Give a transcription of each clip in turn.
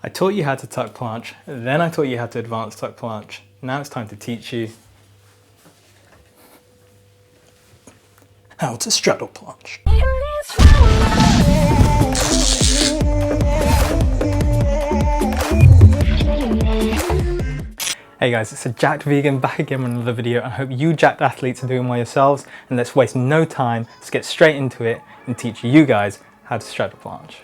I taught you how to tuck planche, then I taught you how to advanced tuck planche. Now it's time to teach you how to straddle planche. Hey guys, it's a jacked vegan back again with another video. I hope you jacked athletes are doing well yourselves, and let's waste no time, let's get straight into it and teach you guys how to straddle planche.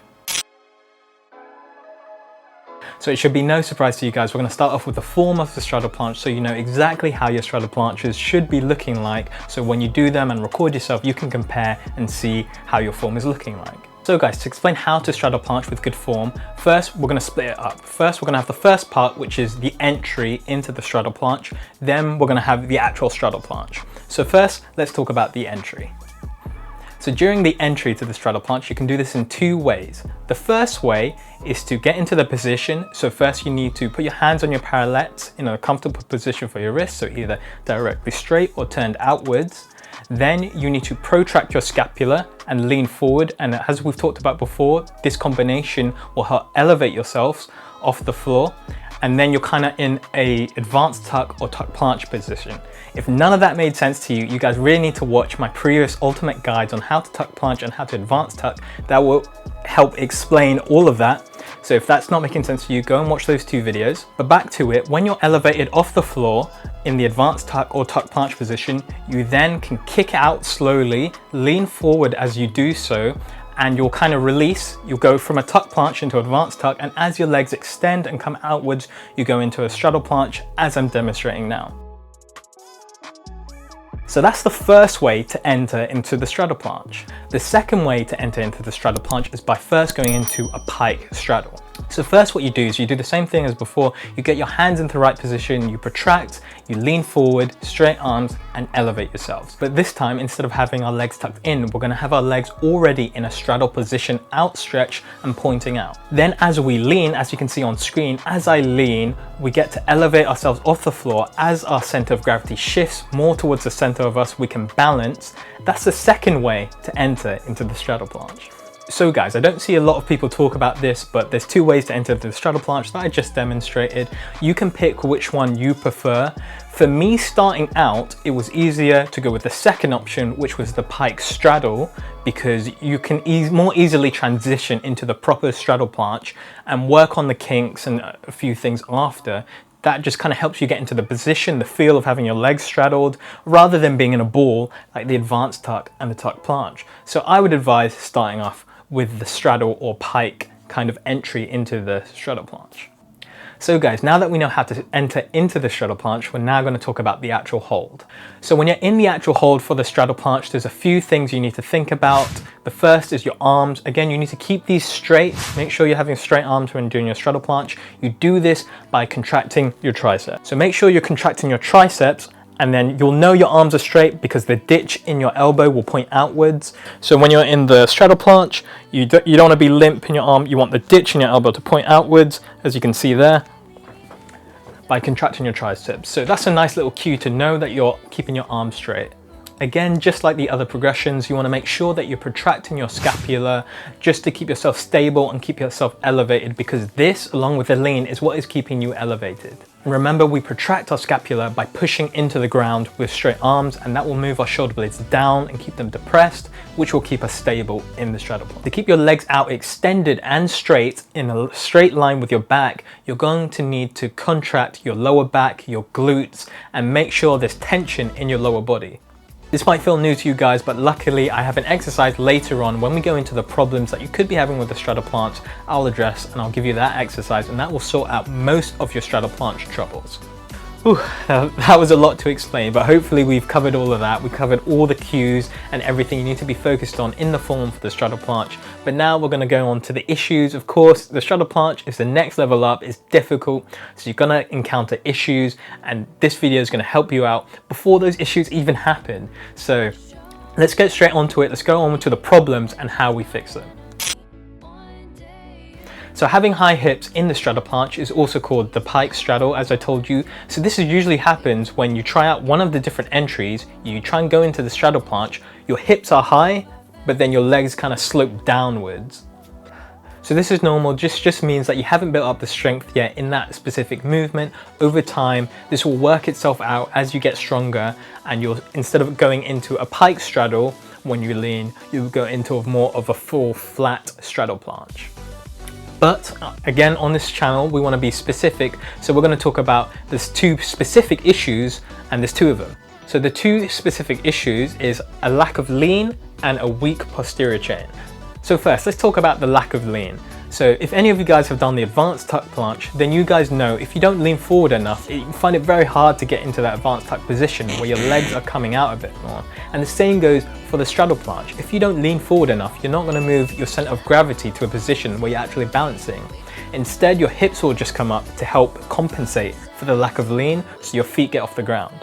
So it should be no surprise to you guys, we're going to start off with the form of the straddle planche so you know exactly how your straddle planches should be looking like, so when you do them and record yourself you can compare and see how your form is looking like. So guys, to explain how to straddle planche with good form, first we're going to split it up. First we're going to have the first part, which is the entry into the straddle planche, then we're going to have the actual straddle planche. So first let's talk about the entry. So during the entry to the straddle planche, you can do this in two ways. The first way is to get into the position. So first you need to put your hands on your parallettes in a comfortable position for your wrists, so either directly straight or turned outwards. Then you need to protract your scapula and lean forward. And as we've talked about before, this combination will help elevate yourselves off the floor. And then you're kind of in a advanced tuck or tuck planche position. If none of that made sense to you, you guys really need to watch my previous ultimate guides on how to tuck planche and how to advanced tuck. That will help explain all of that. So if that's not making sense to you, go and watch those two videos. But back to it, when you're elevated off the floor in the advanced tuck or tuck planche position, you then can kick out slowly, lean forward as you do so, and you'll kind of release. You'll go from a tuck planche into advanced tuck, and as your legs extend and come outwards, you go into a straddle planche as I'm demonstrating now. So that's the first way to enter into the straddle planche. The second way to enter into the straddle planche is by first going into a pike straddle. So first what you do is you do the same thing as before. You get your hands into the right position, you protract, you lean forward, straight arms, and elevate yourselves. But this time, instead of having our legs tucked in, we're gonna have our legs already in a straddle position, outstretched and pointing out. Then as we lean, as you can see on screen, as I lean, we get to elevate ourselves off the floor. As our center of gravity shifts more towards the center of us, we can balance. That's the second way to enter into the straddle planche. So guys, I don't see a lot of people talk about this, but there's two ways to enter the straddle planche that I just demonstrated. You can pick which one you prefer. For me, starting out, it was easier to go with the second option, which was the pike straddle, because you can more easily transition into the proper straddle planche and work on the kinks and a few things after. That just kind of helps you get into the position, the feel of having your legs straddled, rather than being in a ball like the advanced tuck and the tuck planche. So I would advise starting off with the straddle or pike kind of entry into the straddle planche. So guys, now that we know how to enter into the straddle planche, we're now going to talk about the actual hold. So when you're in the actual hold for the straddle planche, there's a few things you need to think about. The first is your arms. Again, you need to keep these straight. Make sure you're having straight arms when doing your straddle planche. You do this by contracting your triceps. So make sure you're contracting your triceps, and then you'll know your arms are straight because the ditch in your elbow will point outwards. So when you're in the straddle planche, you don't want to be limp in your arm. You want the ditch in your elbow to point outwards, as you can see there, by contracting your triceps. So that's a nice little cue to know that you're keeping your arms straight. Again, just like the other progressions, you want to make sure that you're protracting your scapula just to keep yourself stable and keep yourself elevated, because this, along with the lean, is what is keeping you elevated. And remember, we protract our scapula by pushing into the ground with straight arms, and that will move our shoulder blades down and keep them depressed, which will keep us stable in the straddle planche. To keep your legs out extended and straight in a straight line with your back, you're going to need to contract your lower back, your glutes, and make sure there's tension in your lower body. This might feel new to you guys, but luckily I have an exercise later on when we go into the problems that you could be having with the straddle planche. I'll address and I'll give you that exercise, and that will sort out most of your straddle planche troubles. Whew, that was a lot to explain, but hopefully we've covered all of that. We've covered all the cues and everything you need to be focused on in the form for the straddle planche. But now we're going to go on to the issues. Of course, the straddle planche is the next level up. It's difficult, so you're going to encounter issues, and this video is going to help you out before those issues even happen. So let's get straight onto it. Let's go on to the problems and how we fix them. So having high hips in the straddle planche is also called the pike straddle, as I told you. So this usually happens when you try out one of the different entries. You try and go into the straddle planche, your hips are high, but then your legs kind of slope downwards. So this is normal, just means that you haven't built up the strength yet in that specific movement. Over time, this will work itself out as you get stronger, and you'll, instead of going into a pike straddle when you lean, you go into more of a full flat straddle planche. But again, on this channel, we want to be specific. So we're going to talk about there's two specific issues, and there's two of them. So the two specific issues is a lack of lean and a weak posterior chain. So first, let's talk about the lack of lean. So if any of you guys have done the advanced tuck planche, then you guys know if you don't lean forward enough, you find it very hard to get into that advanced tuck position where your legs are coming out a bit more. And the same goes for the straddle planche. If you don't lean forward enough, you're not going to move your center of gravity to a position where you're actually balancing. Instead, your hips will just come up to help compensate for the lack of lean, so your feet get off the ground.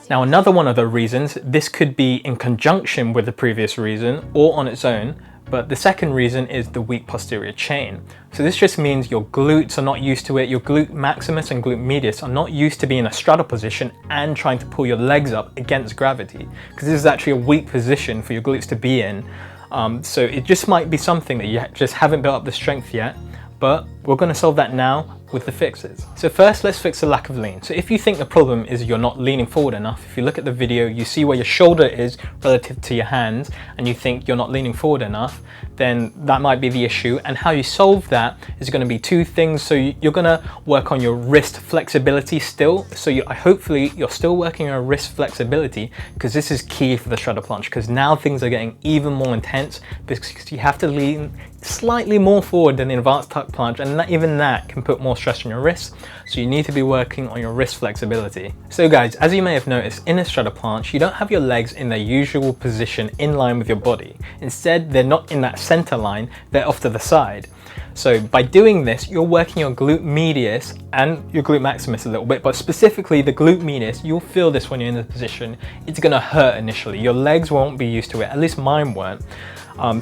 Now, another one of the reasons, this could be in conjunction with the previous reason or on its own, but the second reason is the weak posterior chain. So this just means your glutes are not used to it. Your glute maximus and glute medius are not used to being in a straddle position and trying to pull your legs up against gravity, because this is actually a weak position for your glutes to be in. So it just might be something that you just haven't built up the strength yet, but we're going to solve that now with the fixes. So first, let's fix the lack of lean. So if you think the problem is you're not leaning forward enough, if you look at the video, you see where your shoulder is relative to your hands, and you think you're not leaning forward enough, then that might be the issue. And how you solve that is going to be two things. So you're going to work on your wrist flexibility still. So hopefully you're still working on wrist flexibility, because this is key for the straddle planche, because now things are getting even more intense because you have to lean slightly more forward than the advanced tuck planche, and even that can put more stress on your wrists. So you need to be working on your wrist flexibility. So guys, as you may have noticed, in a straddle planche, you don't have your legs in their usual position in line with your body. Instead, they're not in that center line, they're off to the side. So by doing this, you're working your glute medius and your glute maximus a little bit, but specifically the glute medius. You'll feel this when you're in this position. It's gonna hurt initially. Your legs won't be used to it, at least mine weren't.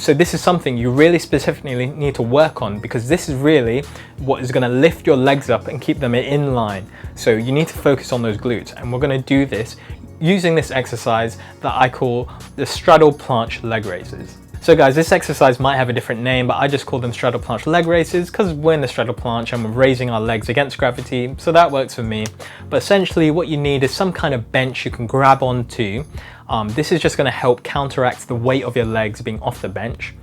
So this is something you really specifically need to work on, because this is really what is going to lift your legs up and keep them in line. So you need to focus on those glutes, and we're going to do this using this exercise that I call the straddle planche leg raises. So guys, this exercise might have a different name, but I just call them straddle planche leg raises because we're in the straddle planche and we're raising our legs against gravity, so that works for me. But essentially what you need is some kind of bench you can grab onto. This is just going to help counteract the weight of your legs being off the bench.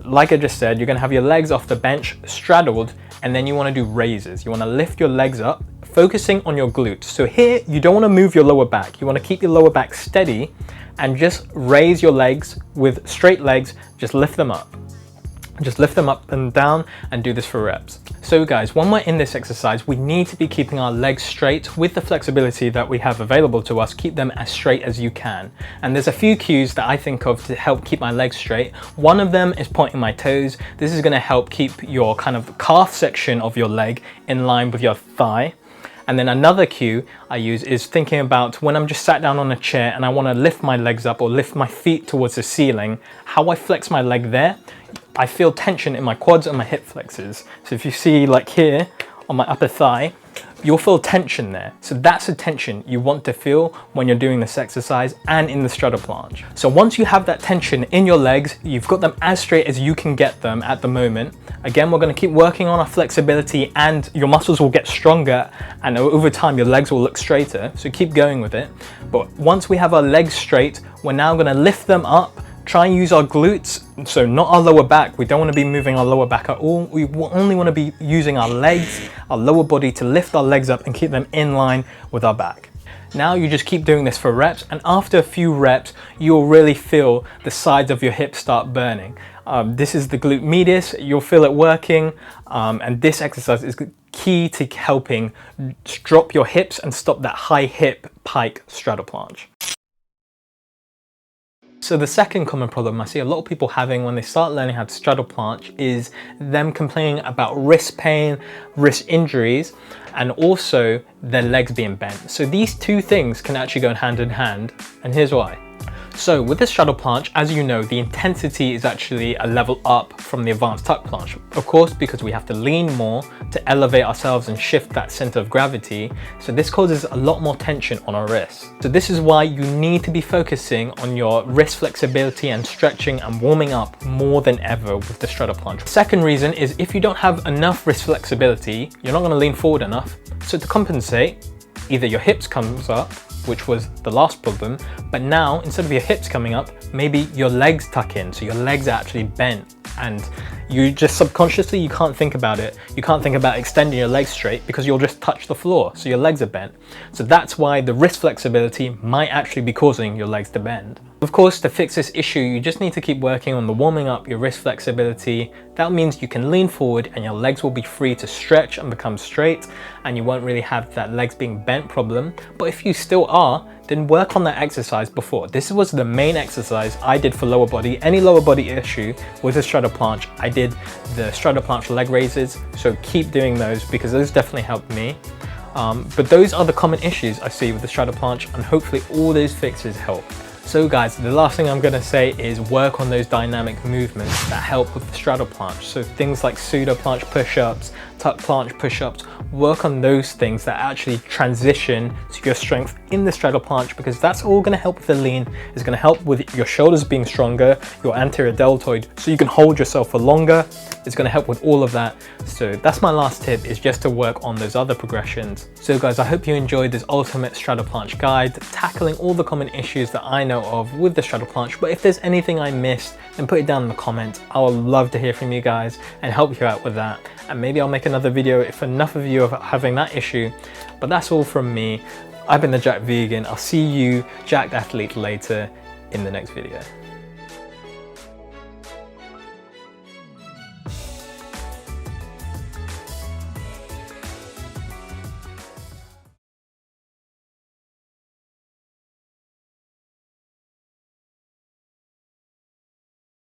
Like I just said, you're going to have your legs off the bench straddled, and then you want to do raises. You want to lift your legs up, focusing on your glutes. So here, you don't want to move your lower back. You want to keep your lower back steady and just raise your legs with straight legs. Just lift them up. Just lift them up and down, and do this for reps. So guys, when we're in this exercise, we need to be keeping our legs straight with the flexibility that we have available to us. Keep them as straight as you can. And there's a few cues that I think of to help keep my legs straight. One of them is pointing my toes. This is gonna help keep your kind of calf section of your leg in line with your thigh. And then another cue I use is thinking about when I'm just sat down on a chair and I want to lift my legs up or lift my feet towards the ceiling, how I flex my leg there. I feel tension in my quads and my hip flexors. So if you see like here on my upper thigh, you'll feel tension there. So that's the tension you want to feel when you're doing this exercise and in the straddle planche. So once you have that tension in your legs, you've got them as straight as you can get them at the moment. Again, we're going to keep working on our flexibility, and your muscles will get stronger, and over time your legs will look straighter. So keep going with it. But once we have our legs straight, we're now going to lift them up. Try and use our glutes, so not our lower back. We don't want to be moving our lower back at all. We only want to be using our legs, our lower body, to lift our legs up and keep them in line with our back. Now you just keep doing this for reps, and after a few reps, you'll really feel the sides of your hips start burning. This is the glute medius. You'll feel it working, and this exercise is key to helping drop your hips and stop that high hip pike straddle planche. So the second common problem I see a lot of people having when they start learning how to straddle planche is them complaining about wrist pain, wrist injuries, and also their legs being bent. So these two things can actually go hand in hand, and here's why. So with the straddle planche, as you know, the intensity is actually a level up from the advanced tuck planche. Of course, because we have to lean more to elevate ourselves and shift that center of gravity. So this causes a lot more tension on our wrists. So this is why you need to be focusing on your wrist flexibility and stretching and warming up more than ever with the straddle planche. Second reason is if you don't have enough wrist flexibility, you're not going to lean forward enough. So to compensate, either your hips comes up, which was the last problem, but now instead of your hips coming up, maybe your legs tuck in, so your legs are actually bent, and you just subconsciously, you can't think about it. You can't think about extending your legs straight because you'll just touch the floor, so your legs are bent. So that's why the wrist flexibility might actually be causing your legs to bend. Of course, to fix this issue, you just need to keep working on the warming up your wrist flexibility. That means you can lean forward and your legs will be free to stretch and become straight, and you won't really have that legs being bent problem. But if you still are, then work on that exercise before. This was the main exercise I did for lower body. Any lower body issue with the straddle planche, I did the straddle planche leg raises. So keep doing those because those definitely helped me. But those are the common issues I see with the straddle planche, and hopefully all those fixes help. So guys, the last thing I'm going to say is work on those dynamic movements that help with the straddle planche. So things like pseudo planche push-ups, tuck planche push-ups, work on those things that actually transition to your strength in the straddle planche, because that's all going to help with the lean. It's going to help with your shoulders being stronger, your anterior deltoid, so you can hold yourself for longer. It's going to help with all of that. So that's my last tip, is just to work on those other progressions. So guys, I hope you enjoyed this ultimate straddle planche guide, tackling all the common issues that I know of with the straddle planche. But if there's anything I missed, then put it down in the comments. I would love to hear from you guys and help you out with that. And maybe I'll make another video if enough of you are having that issue. But that's all from me. I've been the Jack Vegan. I'll see you, Jacked Athlete, later in the next video.